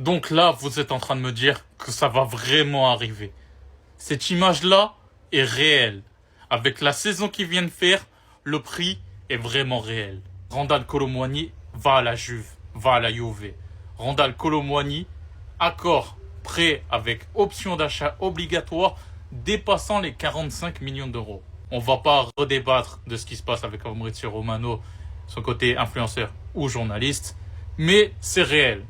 Donc là, vous êtes en train de me dire que ça va vraiment arriver. Cette image-là est réelle. Avec la saison qu'il vient de faire, le prix est vraiment réel. Randal Kolo Muani va à la Juve, va à la Juve. Randal Kolo Muani, accord prêt avec option d'achat obligatoire dépassant les 45 millions d'euros. On va pas redébattre de ce qui se passe avec Fabrizio Romano, son côté influenceur ou journaliste, mais c'est réel.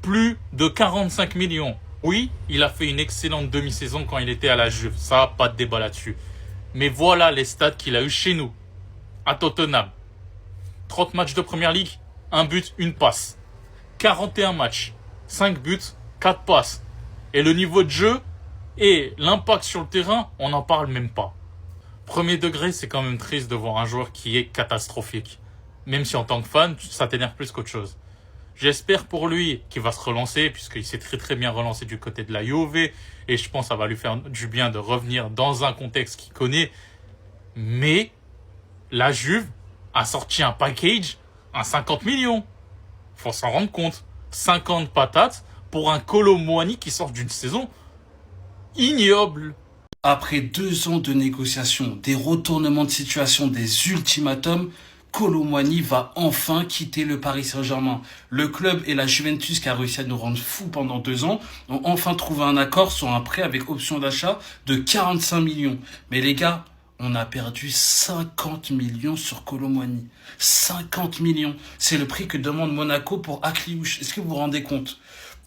Plus de 45 millions. Oui, il a fait une excellente demi-saison quand il était à la Juve. Ça, pas de débat là-dessus. Mais voilà les stats qu'il a eu chez nous, à Tottenham. 30 matchs de Première Ligue, 1 but, 1 passe. 41 matchs, 5 buts, 4 passes. Et le niveau de jeu et l'impact sur le terrain, on n'en parle même pas. Premier degré, c'est quand même triste de voir un joueur qui est catastrophique. Même si en tant que fan, ça t'énerve plus qu'autre chose. J'espère pour lui qu'il va se relancer, puisqu'il s'est très très bien relancé du côté de la Juve, et je pense que ça va lui faire du bien de revenir dans un contexte qu'il connaît. Mais la Juve a sorti un package à 50 millions. Faut s'en rendre compte. 50 patates pour un Kolo Muani qui sort d'une saison ignoble. Après 2 ans de négociations, des retournements de situation, des ultimatums, Kolo Muani va enfin quitter le Paris Saint-Germain. Le club et la Juventus, qui a réussi à nous rendre fous pendant 2 ans, ont enfin trouvé un accord sur un prêt avec option d'achat de 45 millions. Mais les gars, on a perdu 50 millions sur Kolo Muani. 50 millions. C'est le prix que demande Monaco pour Akliouche. Est-ce que vous vous rendez compte?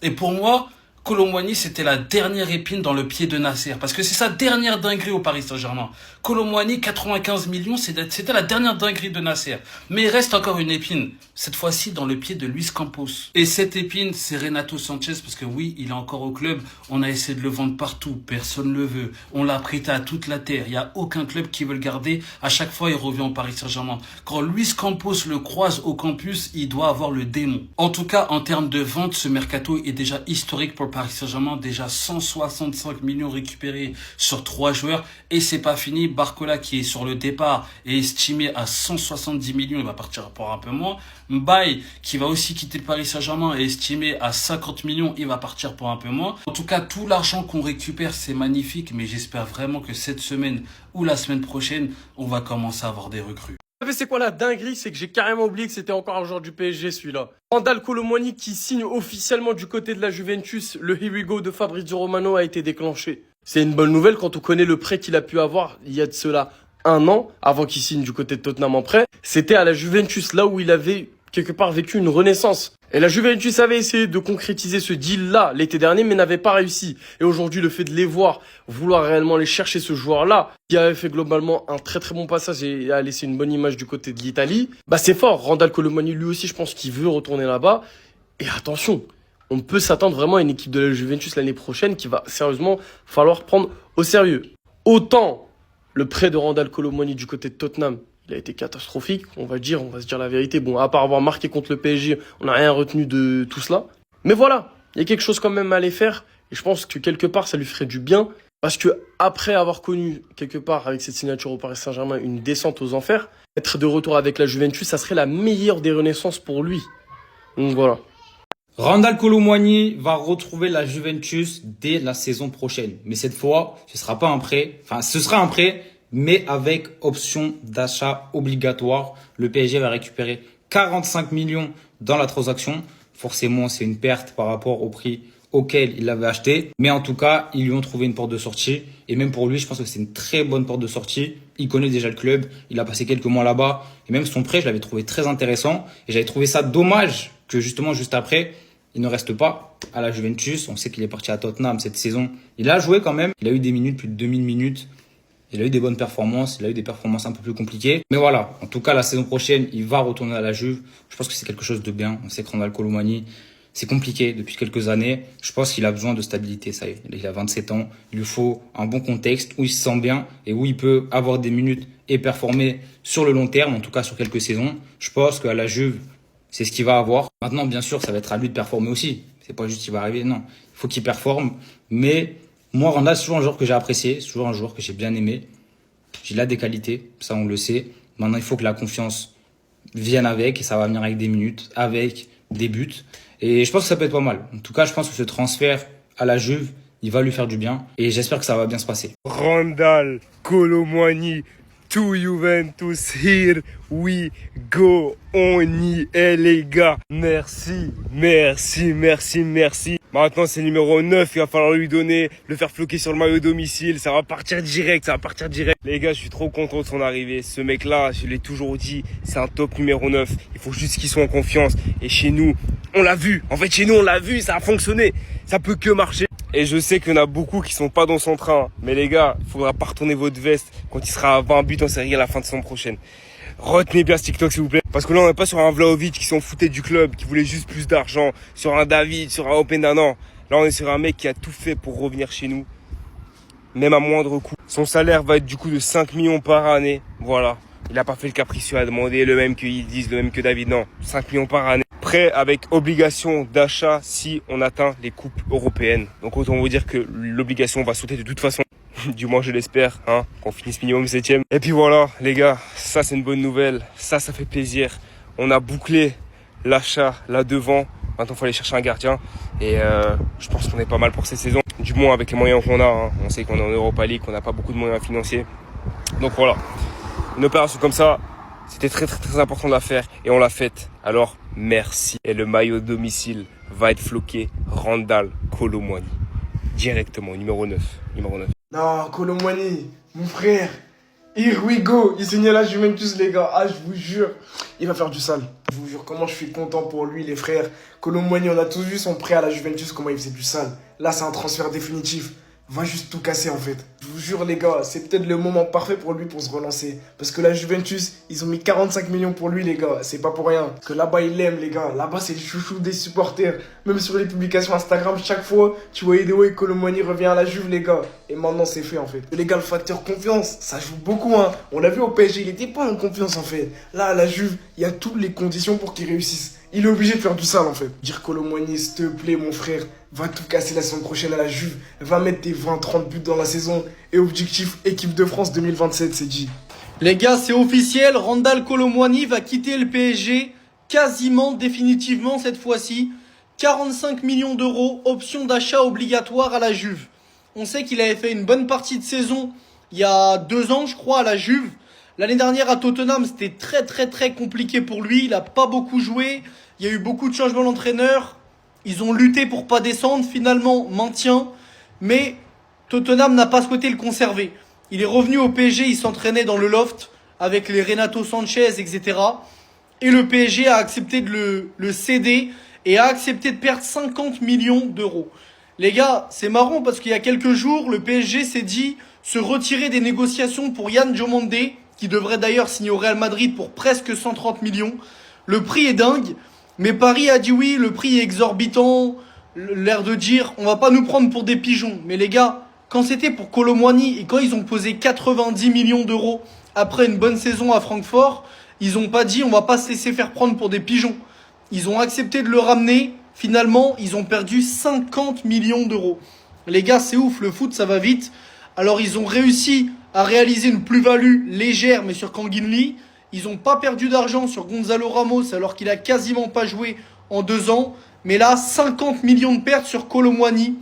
Et pour moi, Kolo Muani, c'était la dernière épine dans le pied de Nasser. Parce que c'est sa dernière dinguerie au Paris Saint-Germain. Kolo Muani, 95 millions, c'était la dernière dinguerie de Nasser. Mais il reste encore une épine. Cette fois-ci dans le pied de Luis Campos. Et cette épine, c'est Renato Sanchez. Parce que oui, il est encore au club. On a essayé de le vendre partout. Personne ne le veut. On l'a prêté à toute la terre. Il n'y a aucun club qui veut le garder. À chaque fois, il revient au Paris Saint-Germain. Quand Luis Campos le croise au campus, il doit avoir le démon. En tout cas, en termes de vente, ce mercato est déjà historique pour Paris Saint-Germain. Déjà 165 millions récupérés sur 3 joueurs. Et c'est pas fini. Barcola, qui est sur le départ, est estimé à 170 millions. Il va partir pour un peu moins. Mbaye, qui va aussi quitter le Paris Saint-Germain, est estimé à 50 millions. Il va partir pour un peu moins. En tout cas, tout l'argent qu'on récupère, c'est magnifique. Mais j'espère vraiment que cette semaine ou la semaine prochaine, on va commencer à avoir des recrues. Vous savez c'est quoi la dinguerie? C'est que j'ai carrément oublié que c'était encore un joueur du PSG celui-là. Randal Kolo Muani qui signe officiellement du côté de la Juventus. Le Here We Go de Fabrizio Romano a été déclenché. C'est une bonne nouvelle quand on connaît le prêt qu'il a pu avoir il y a de cela 1 an avant qu'il signe du côté de Tottenham en prêt. C'était à la Juventus, là où il avait quelque part vécu une renaissance. Et la Juventus avait essayé de concrétiser ce deal-là l'été dernier, mais n'avait pas réussi. Et aujourd'hui, le fait de les voir vouloir réellement aller chercher ce joueur-là, qui avait fait globalement un très très bon passage et a laissé une bonne image du côté de l'Italie, bah c'est fort. Randal Kolo Muani, lui aussi, je pense qu'il veut retourner là-bas. Et attention, on peut s'attendre vraiment à une équipe de la Juventus l'année prochaine qui va sérieusement falloir prendre au sérieux. Autant le prêt de Randal Kolo Muani du côté de Tottenham, il a été catastrophique, on va se dire la vérité. Bon, à part avoir marqué contre le PSG, on n'a rien retenu de tout cela. Mais voilà, il y a quelque chose quand même à aller faire. Et je pense que quelque part, ça lui ferait du bien. Parce que après avoir connu, quelque part, avec cette signature au Paris Saint-Germain, une descente aux enfers, être de retour avec la Juventus, ça serait la meilleure des renaissances pour lui. Donc voilà. Randal Kolo Muani va retrouver la Juventus dès la saison prochaine. Mais cette fois, ce sera pas un prêt. Enfin, ce sera un prêt, mais avec option d'achat obligatoire. Le PSG va récupérer 45 millions dans la transaction. Forcément, c'est une perte par rapport au prix auquel il l'avait acheté. Mais en tout cas, ils lui ont trouvé une porte de sortie. Et même pour lui, je pense que c'est une très bonne porte de sortie. Il connaît déjà le club. Il a passé quelques mois là-bas. Et même son prêt, je l'avais trouvé très intéressant. Et j'avais trouvé ça dommage que justement, juste après, il ne reste pas à la Juventus. On sait qu'il est parti à Tottenham cette saison. Il a joué quand même. Il a eu des minutes, plus de 2000 minutes. Il a eu des bonnes performances, il a eu des performances un peu plus compliquées. Mais voilà, en tout cas, la saison prochaine, il va retourner à la Juve. Je pense que c'est quelque chose de bien. On sait que Randal Kolo Muani, c'est compliqué depuis quelques années. Je pense qu'il a besoin de stabilité, ça y est. Il a 27 ans. Il lui faut un bon contexte où il se sent bien et où il peut avoir des minutes et performer sur le long terme, en tout cas sur quelques saisons. Je pense qu'à la Juve, c'est ce qu'il va avoir. Maintenant, bien sûr, ça va être à lui de performer aussi. C'est pas juste qu'il va arriver, non. Il faut qu'il performe. Mais moi, Randal, c'est toujours un joueur que j'ai apprécié, c'est toujours un joueur que j'ai bien aimé. Il a des qualités, ça on le sait. Maintenant, il faut que la confiance vienne avec, et ça va venir avec des minutes, avec des buts. Et je pense que ça peut être pas mal. En tout cas, je pense que ce transfert à la Juve, il va lui faire du bien. Et j'espère que ça va bien se passer. Randal Kolo Muani to Juventus, here we go, on y est les gars. Merci. Maintenant c'est numéro 9, il va falloir lui donner, le faire floquer sur le maillot domicile, ça va partir direct. Les gars, je suis trop content de son arrivée. Ce mec là, je l'ai toujours dit, c'est un top numéro 9. Il faut juste qu'il soit en confiance. Et chez nous, on l'a vu. En fait, chez nous, on l'a vu, ça a fonctionné. Ça peut que marcher. Et je sais qu'il y en a beaucoup qui sont pas dans son train. Mais les gars, il faudra pas retourner votre veste quand il sera à 20 buts en série à la fin de saison prochaine. Retenez bien ce TikTok s'il vous plaît. Parce que là on n'est pas sur un Vlahovic qui s'en foutait du club, qui voulait juste plus d'argent, sur un David, sur un Openda, non. Là on est sur un mec qui a tout fait pour revenir chez nous, même à moindre coût. Son salaire va être du coup de 5 millions par année, voilà. Il n'a pas fait le capricieux à demander le même que Yildiz, le même que David, non. 5 millions par année. Prêt avec obligation d'achat si on atteint les coupes européennes. Donc autant vous dire que l'obligation va sauter de toute façon. Du moins je l'espère, hein, qu'on finisse minimum 7ème. Et puis voilà les gars, ça c'est une bonne nouvelle, ça fait plaisir. On a bouclé l'achat là devant, maintenant il faut aller chercher un gardien. Et je pense qu'on est pas mal pour cette saison, du moins avec les moyens qu'on a, hein. On sait qu'on est en Europa League, qu'on n'a pas beaucoup de moyens financiers. Donc voilà, une opération comme ça, c'était très important de la faire et on l'a faite. Alors merci. Et le maillot domicile va être floqué Randal Kolo Muani. Directement, numéro 9. Non, Kolo Muani, mon frère, here we go. Il signe à la Juventus, les gars. Ah, je vous jure, il va faire du sale. Je vous jure, comment je suis content pour lui, les frères. Kolo Muani, on a tous vu son prêt à la Juventus, comment il faisait du sale. Là, c'est un transfert définitif. Va juste tout casser, en fait. Je vous jure, les gars, c'est peut-être le moment parfait pour lui pour se relancer. Parce que la Juventus, ils ont mis 45 millions pour lui, les gars. C'est pas pour rien. Parce que là-bas, il l'aime, les gars. Là-bas, c'est le chouchou des supporters. Même sur les publications Instagram, chaque fois, tu voyais des ouais, Kolo Muani revient à la Juve, les gars. Et maintenant, c'est fait, en fait. Les gars, le facteur confiance, ça joue beaucoup, hein. On l'a vu au PSG, il était pas en confiance, en fait. Là, à la Juve, il y a toutes les conditions pour qu'il réussisse. Il est obligé de faire du sale, en fait. Dire Kolo Muani, s'il te plaît, mon frère, va tout casser la saison prochaine à la Juve. Va mettre tes 20-30 buts dans la saison. Et objectif, équipe de France 2027, c'est dit. Les gars, c'est officiel, Randal Kolo Muani va quitter le PSG quasiment définitivement cette fois-ci. 45 millions d'euros, option d'achat obligatoire à la Juve. On sait qu'il avait fait une bonne partie de saison il y a 2 ans, je crois, à la Juve. L'année dernière à Tottenham, c'était très compliqué pour lui. Il a pas beaucoup joué. Il y a eu beaucoup de changements d'entraîneur. Ils ont lutté pour pas descendre. Finalement, maintien. Mais Tottenham n'a pas souhaité le conserver. Il est revenu au PSG. Il s'entraînait dans le loft avec les Renato Sanchez, etc. Et le PSG a accepté de le céder et a accepté de perdre 50 millions d'euros. Les gars, c'est marrant parce qu'il y a quelques jours, le PSG s'est dit se retirer des négociations pour Yann Diomandé, qui devrait d'ailleurs signer au Real Madrid pour presque 130 millions. Le prix est dingue, mais Paris a dit oui, le prix est exorbitant, l'air de dire on va pas nous prendre pour des pigeons. Mais les gars, quand c'était pour Kolo Muani et quand ils ont posé 90 millions d'euros après une bonne saison à Francfort, ils ont pas dit on va pas se laisser faire prendre pour des pigeons. Ils ont accepté de le ramener. Finalement, ils ont perdu 50 millions d'euros. Les gars, c'est ouf, le foot, ça va vite. Alors, ils ont réussi à réaliser une plus-value légère, mais sur Kanginli. Ils n'ont pas perdu d'argent sur Gonzalo Ramos, alors qu'il a quasiment pas joué en 2 ans. Mais là, 50 millions de pertes sur Kolo Muani.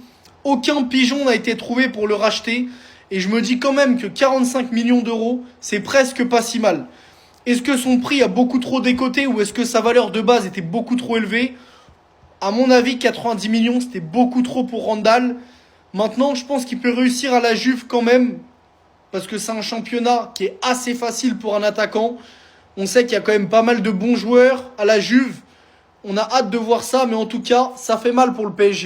Aucun pigeon n'a été trouvé pour le racheter. Et je me dis quand même que 45 millions d'euros, c'est presque pas si mal. Est-ce que son prix a beaucoup trop décoté ou est-ce que sa valeur de base était beaucoup trop élevée ? À mon avis, 90 millions, c'était beaucoup trop pour Randal. Maintenant, je pense qu'il peut réussir à la Juve quand même, parce que c'est un championnat qui est assez facile pour un attaquant. On sait qu'il y a quand même pas mal de bons joueurs à la Juve. On a hâte de voir ça, mais en tout cas, ça fait mal pour le PSG.